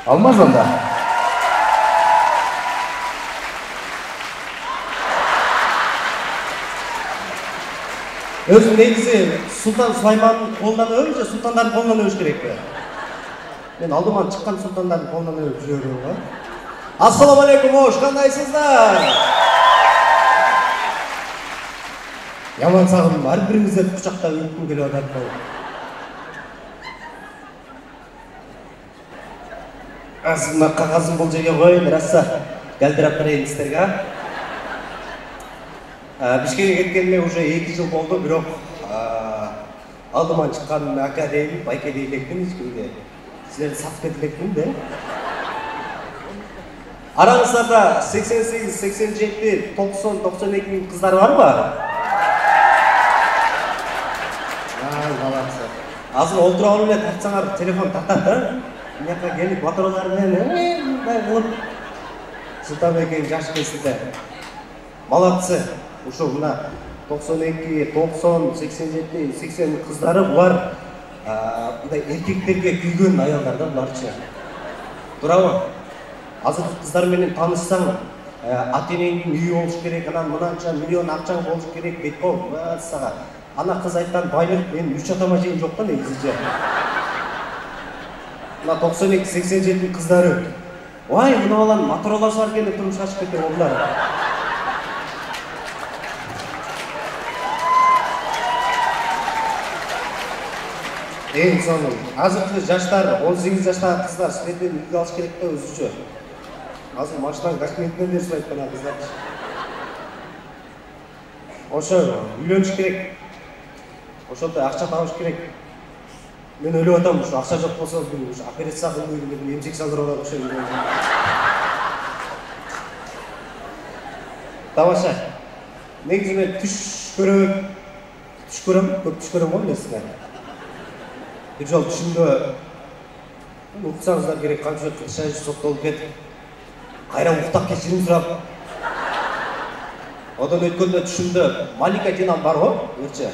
Алмаз анда. Өзү негизи Султан Сулаймандын колунан өбү же султандардын колунан өбүш керекпи? Мен алдыман чыккан султандардын колунан өбүп жүрө берем го. Ассаламу алейкум, ош, кандайсыздар? Яман сагым, ар бириңиздерди кучактап өпкүм келип атат. Азырма кагазын бул жерге коюн, раса галдырап берейин сиздерге. Бишкекке кеткениме уже 2 жыл болду, бирок алдыман чыккан ака дейин, байке дейин элекмин, эчкимге силерди сатып кетип элекмин да. Араңыздарда 88, 87, 90, 92 миң кыздар барбы? Молодцы. Азыр олтура алып эле тартсаңар, телефон тартат да. Мынакка келип моторолор менен мындай кылып Султанбекең жаш кесилде. Молодцы. Ушул мына 92, 90, 87, 80 кыздары булар мындай эркектерге күйгөн аялдар да буларчы. Туурабы? Азыркы кыздар менен таанышсаң, ата-энеңдин үйү болуш керек, анан мынанча миллион акчаң болуш керек дейт го. Сага ана кыз айткан байлык мен 3 атама чейин жок да негизинче. Мына 92, 87 кыздары. Ой, мына баланын мотороласы бар экен деп турмушка чыгып кеткен олар. Эң соңу, азыркы жаштар, 18 жаштагы кыздар силерден үй алыш керек да өзүчө. Азыр машинанын документин берип айткан кыздар. Ошо үйлөнүш керек. Ошондой акча табыш керек. Мен өлүп атам, ушу акча жок болсо, ушу операция кылып, эмчек салдырып алат ошо. Тамаша. Негизи мен түш көрөм, көп түш көрөм го мен. Бир жол түшүмдө уксаңыздар керек, канча кыршай соктолуп кетип, кайра уктап кечирим сурап. Одан өткөндө түшүмдө Малика Динам бар го, ырчы.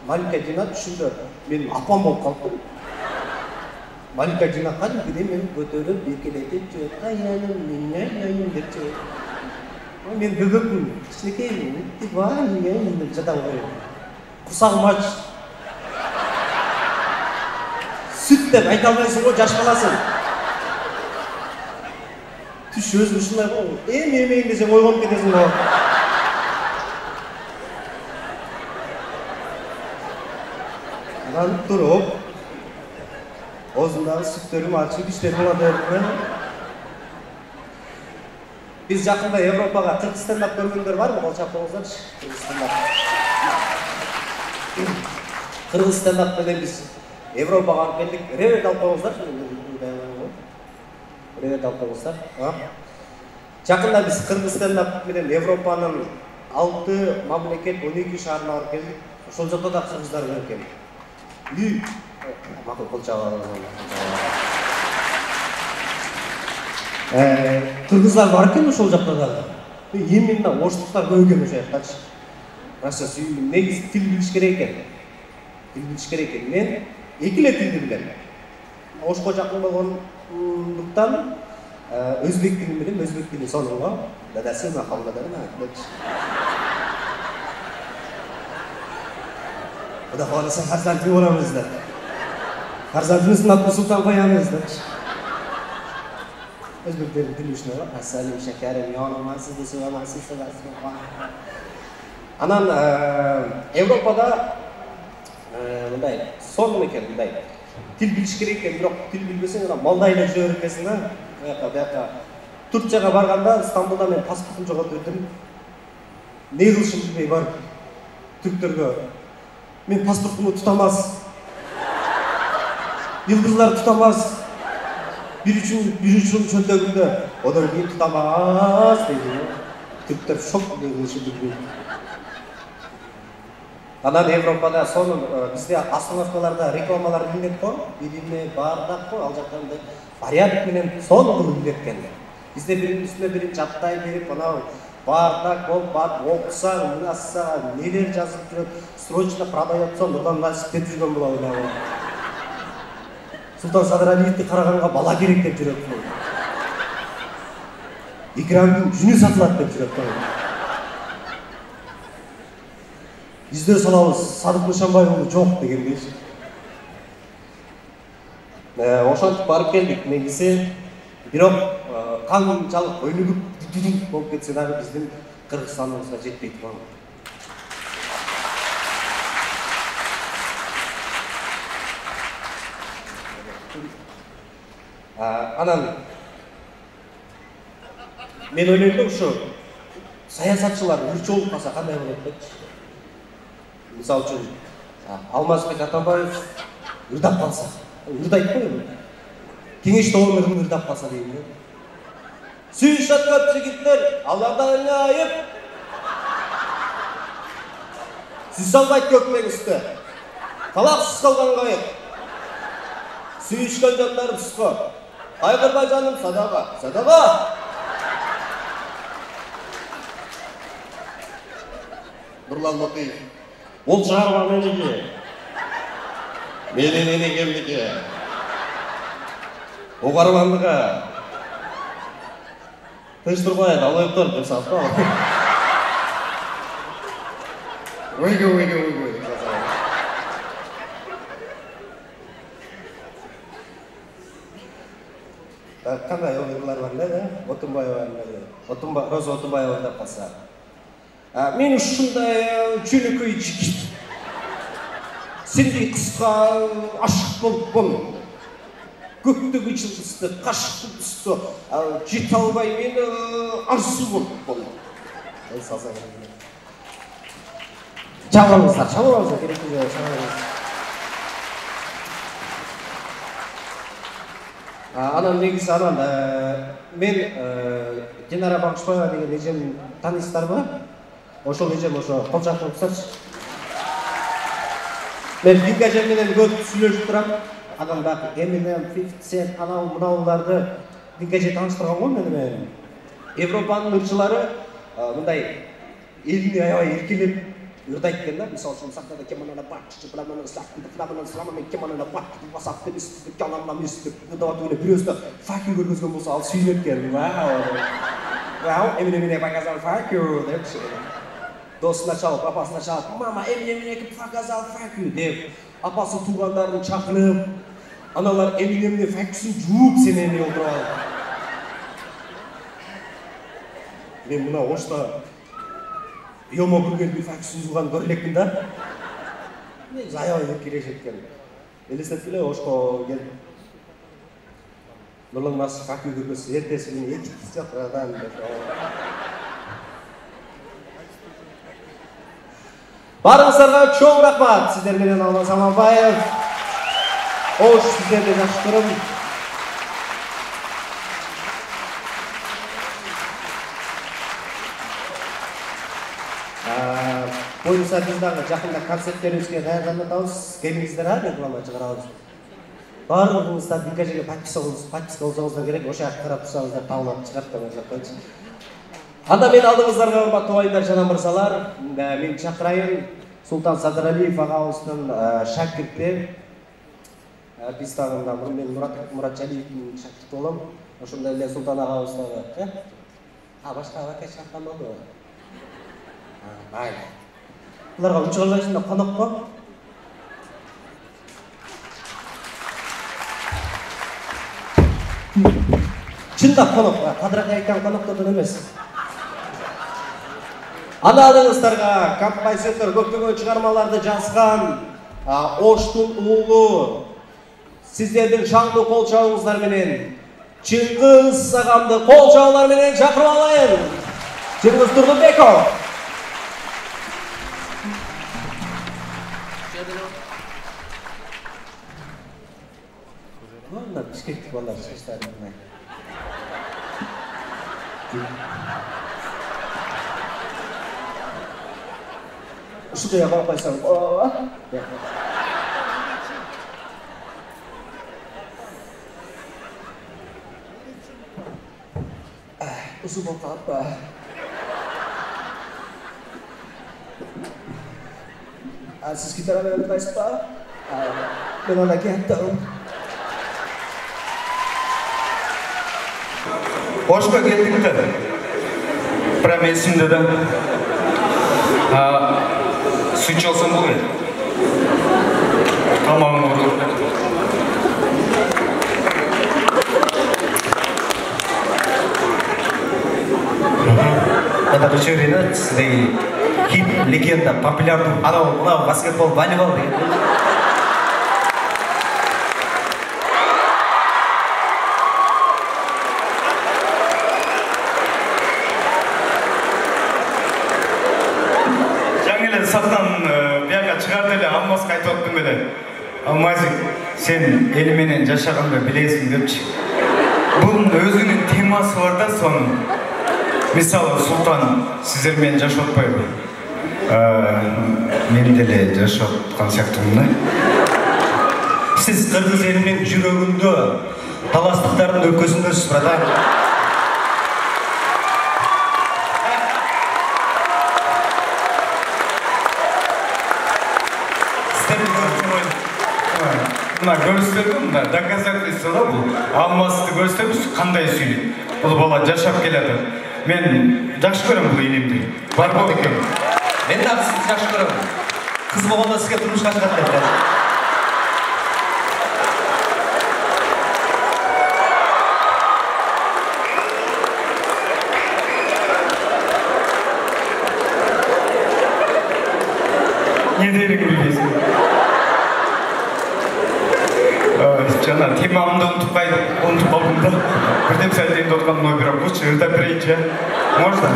Малика Дина түшүмдө мен апам болуп калыптым. Малика Дина кадимкидей мени көтөрүп, эркелетип, "Аяным, мен депчи. Мен бөбөкмүн, кичинекеймин, деп жадам коюм. Курсагым ач. Süt деп айта албайсың го, жаш баласың. Түш өзүң ушундай го, эмейин десең ойгонуп кетесиң го. Анан туруп, оозундагы сүттөрүм ачып иштеп болот. Биз жакында Европага Кыргызстанда көргөндөр барбы? Кол чапыңыздарчы. Кыргызстанда менен биз Европага алып келдик. Ревет алып коюңуздарчы. Ревет алып коюңуздар. Жакында биз Кыргызстанда менен Европанын 6 мамлекет 12 шаарына барып келдик. Ошол жакта да кыргыздар бар экен. Үй макул кол чабалар. Кыргыздар бар экен ошол жакта да. Именно оштуктар көп экен ошол жактачы. Раша сүйүндүм. Негизи тил билиш керек экен. Тил билиш керек экен. Мен эки эле тилди билем. Ошко жакын болгондуктан өзбек тилин билем, өзбек тилин сонун го. Дадасы махалладарына айтмакчы. Кудай кааласа фарзандты боламыздар. Фарзандыбыздын атын Султан коямыздар. Өзбектердин тили ушундай го. Ассалам шакарым, янамансыз десе амансыз десе. Анан Европада мындай сонун экен, мындай тил билиш керек экен, бирок тил билбесең ана малдай эле жүрө бересиң да. Бияка Турцияга барганда Стамбулда мен паспортум жоготуп не кылышымды билбей барып түрктөргө мен паспортумду тутамаз. Йылдызлар тутамаз. Bir üçün çöldөгүндө одан кийин тутамаз дейди. Түрктөр шок кылышы билбейт. Анан Европада сонун бизде остановкаларда рекламалар илинет го, бирине баардак го, ал жакта мындай порядок менен сонун кылып илет экен. Бизде биринин үстүнө бирин жаттай берип, анау баардак болуп барып окусаң, мынаса нелер жазып жүрөт, срочно продается, мындан насип кетип жүргөн болобу. Султан Садыралиевди караганга бала керек деп жүрөт. Икрамдын жүнү сатылат деп жүрөт. Издөө салабыз Садык Нышанбай уулу жок дегендейчи. Ошентип барып келдик. Негизи бирок канчалык өнүгүп болуп кетсе дагы биздин Кыргызстаныбызга жетпей турган. Анан мен ойлойм да ушу саясатчылар үрчү болуп калса кандай болот депчи. Мисалы үчүн Алмазбек Атамбаев ырдап калса, ырдайт го эми. Кеңеш тобунун ырдап калса дейм да. Сүйүш аткан жигиттер, Алладан эмне айып? Сиз салбайт көкмең үстү. Талаксыз калган кайык. Сүйүшкөн жандар туско. Кайгырбай жаным садаға, садаға! Нурлан Латыев. Ол чыгарма меники. Менин энегемдики. Огармандыга. Тыныч турбай, алып тур деп салып кал. Ойго. Кандай ойгулар бар да? Роза Отунбаева деп калса. Мен ушундай жөнөкөй жигит. Сендей кызга ашык болупмун. Көктөгү жылдызды, кашык түстү, жете албай мени арзу болупмун. Салса керек. Чабыңыздар, керекли жер чабыңыз. Анан негизи мен Динара Бакышбаева деген эжем таанысыздарбы? Ошол эжем ошо Колчактын кызычы. Мен Динка эжем менен көп сүйлөшүп турам. Анан дагы Eminem, 50 Cent мынауларды Динка эже тааныштырган го мени. Европанын ырчылары мындай элине аябай эркелеп ырдайт экен да. Мисалы үчүн сахнада кеманана бакчы, пламана слакты, пламана сламана кеманана бакчы, басапты бисти, канамна мисти, дадат эле бирөөсү факи көргөзгөн болсо ал сүйүнөт экен. Вау, Eminem показал факи депчи. Досуна чалып, апасына чалып, мама, Eminem показал факи деп, апасы туугандарын чакырып, аналар Eminem'in факисин жууп сенени олтуруп алып. Мен мына Ошто Йомо көргенде факисин жууган көрө элекмин да. Мен аябай эркелешет экен. Элестетип эле Ошко келип. Нурлан Марс факи көргөзсө эртеси күнү эки жакырдан деп. Барыңыздарга чоң рахмат. Сиздер менен Алмаз Аманбаев. Ош сиздерди жакшы көрөм. Боюнса биз дагы жакында концерттерибизге даярданып атабыз. Келиңиздер, реклама чыгарабыз. Барлыгыңыздар Динка эжеге подписка болсоңуздар керек. Ошо жакка карап турсаңыздар таалап чыгарып койчу. Анда мен алдыңыздарга урматтуу байдар жана мырзалар, мен чакырайын Султан Садыралиев агабыздын шакирти. Биз дагы мен Муратжалиевдин шакирти болом. Ошондой эле Султан агабыз дагы. Башка вакай шактанбады. Майли. Буларга үч калайсында конокко. Чындап конокко, кадырак айткан коноктордон эмес. Аны алдыңыздарга композитор көптөгөн чыгармаларды жазган Оштун уулу сиздердин шаңдуу кол чабыңыздар менен Чыңгыз агамды кол чабуулар менен чакырып алайын. Чыңгыз Турдубеков. Мына бишкектик балдар чыгыштарын мына. Ушуга я барып кайсам. Узун болуп калат. Сиз гитара менен ырдайсызбы? Мен аны кеттим. Oşka geldik de. Прям есімде да. Su içi olsam bu ne? Tamam olur. Это вечерина, сіздегі хит, легенда, популярный, анау, баскетбол, волейбол деген. Жаңеле сақтан бияға шығарды еле Алмасқа айтып өттім еле. Алмазик, сен елменен жашағанды білесің депші. Бұның өзінің темасы бар да соның. Мысалы, Сұлтан, сіздермен жашатпай ғой. Мен деле жашатқан сияқтымын. Сіз қырғыз елінің жүрегінде, таластықтардың өлкөсіндесіз, брата. Мына көрсетеді, мына доказательство да бұл. Алмасты көрсетеміз, қандай сөйлейді. Бұл бала жашап келеді. Мен жақсы көрем бұл енемді. Бар бол екен. Мен de сізді жақсы көремін. Қыз болғанда сізге тұрмысқа шығады деп. Не дерек білесің? Жаңа темамды ұмытып қалдым да. Бірден сәл дейін отқан номер бұлшы, ұрда бірейінші. Можно?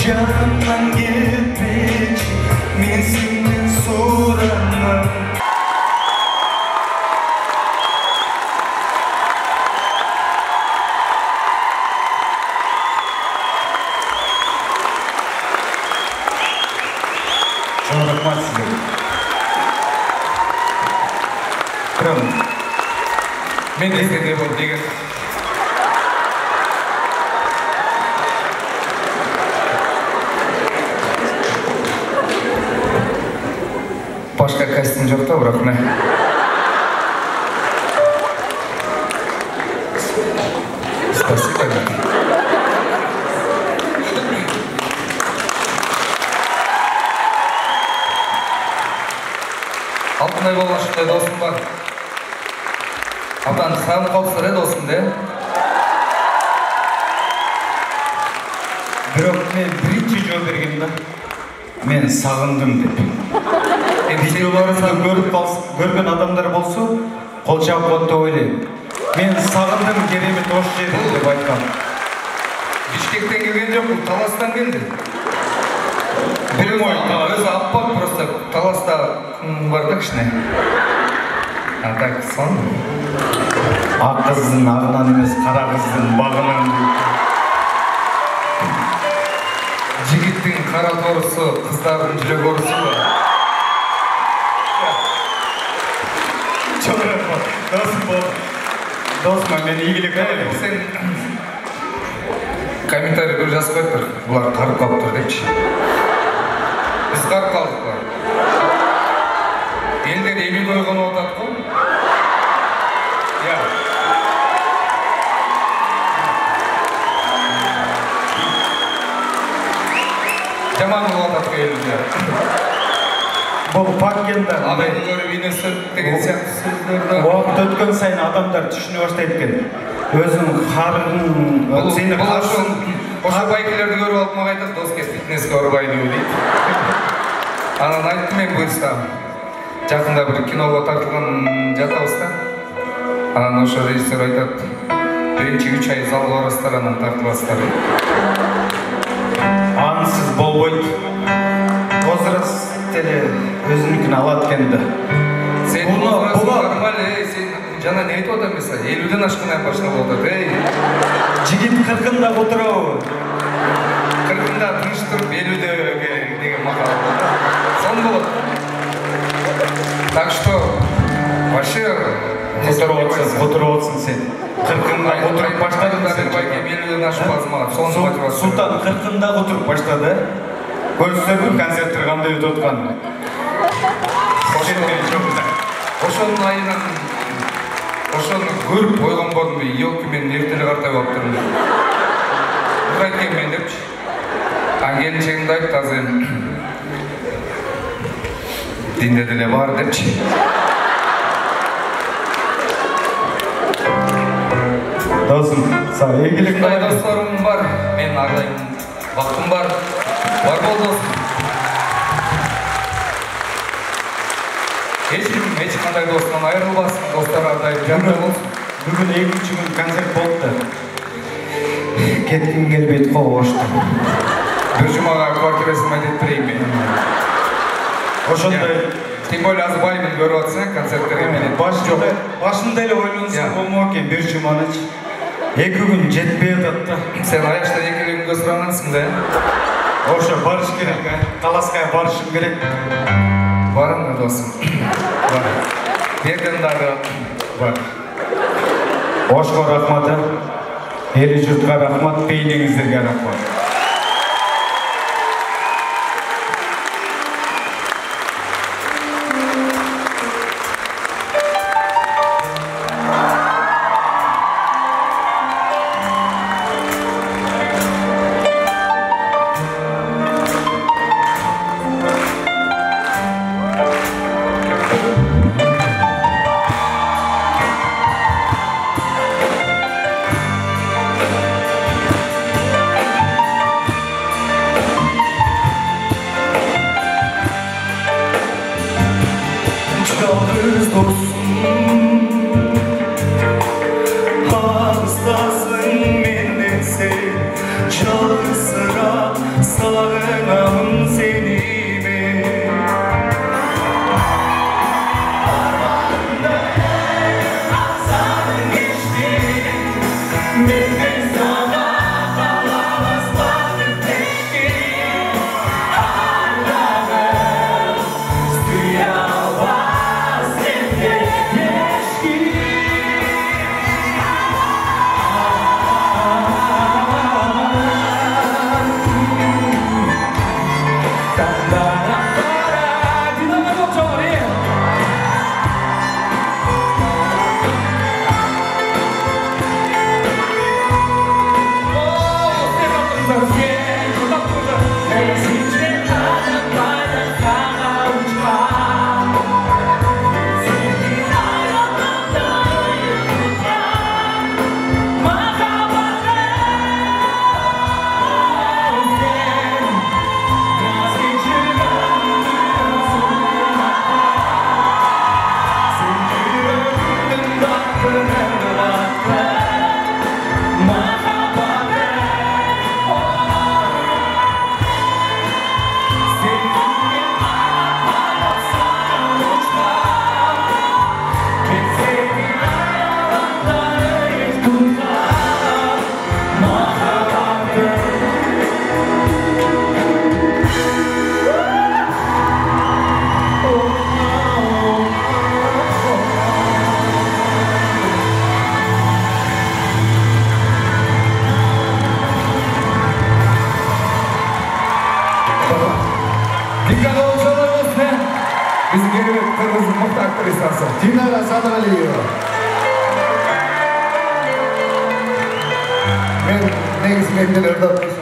Canımdan gitmiş, mezinin suranı. Çok rahmat size. Kral, ben de size bu diye. Başka kastım yok da bırak ne? Спасибо. Алтынай болған шықтай досым бар. Абдан сағынып қалыпсыр досым де. Бірақ мен бірінші жол берген да. Мен сағындым деп. Видеоларымды көрген адамдар болса, қол шағып қойды ойлаймын. Мен сағындым керемет осы жерде деп айтқан. Бишкектен келген жоқ, бұл Таластан келді. Білім ой, өзі аппақ просто Таласта бар да кішіне. А так сон. Ақ қыздың ағынан емес, қара қыздың бағынан. Жігіттің қара торысы, қыздардың жүрек орысы бар. Çok rahat. Dostum beni ilgili kalıyor. Sen kommentarı bir yazıp koydur. Bunlar karıp kalıptır deyip. Biz karıp kaldık var. Elleri eli doygun odat koy. Ya. Jaman odat koy elinde. Bu paketler adamları binesi деген сияқты сөздерді уақыт өткен сайын адамдар түсіне бастайды екен. Өзінің қарының сені қаршың осы байкілерді көріп алып маған айтады, дос кез фитнеске ұрбайды дейді. Анан айттым мен бұйырса. Жақында бір киноға тартылған жатабыз да. Анан ошо режиссер айтады, бірінші 3 ай залға барасыздар, анан тартыласыздар. Ансыз болбойды. Возраст өзінікін алады кенді. Сен Нормаль, сен жана не айтып атам, 50-ден ашкандан баштап атат, жигит 40-да отурабы. 40-да тыныч туруп 50-де деген макал. Сон болот. Так что вообще которуп атсың сен. 40-да отуруп баштадың да байке 50-ден ашпазым ага. Султан 40-да отуруп баштады. Көрсөтүп концерттер кандай өтүп аткан. Ошонун айынан ошону көрүп койгон болдум, елки мен эртеле картайып аптырмын. Кайткем мен депчи. Келинчегимди айтты, азыр эми динде деле бар депчи. Досум, сага ийгилик бар. Досторум бар, менин ардайым бактым бар. Бар бол досум. Эч кандай достан айрылбасын, достор ардайым жакшы болсун. Бүгүн 2-чү күн концерт болду. Кетким келбейт кобошту. Бир жумага квартирасын айтып берейин мен. Ошондой, тем более азыр баймен көрүп атсаң концерттерге менен. Башында эле ойлонсоң болмок экен, бир жуманычы. 2 күн жетпей атат да. Сен аяшта 2 күнгө сурагансың да. Ошо барыш керек, Талаская барышым керек. Барым да досым. Бар. Берден дагы бар. Ошко рахмат, эли журтка рахмат, бейниңиздерге рахмат. Динара Садалиева. Мен негізі менден өрдіп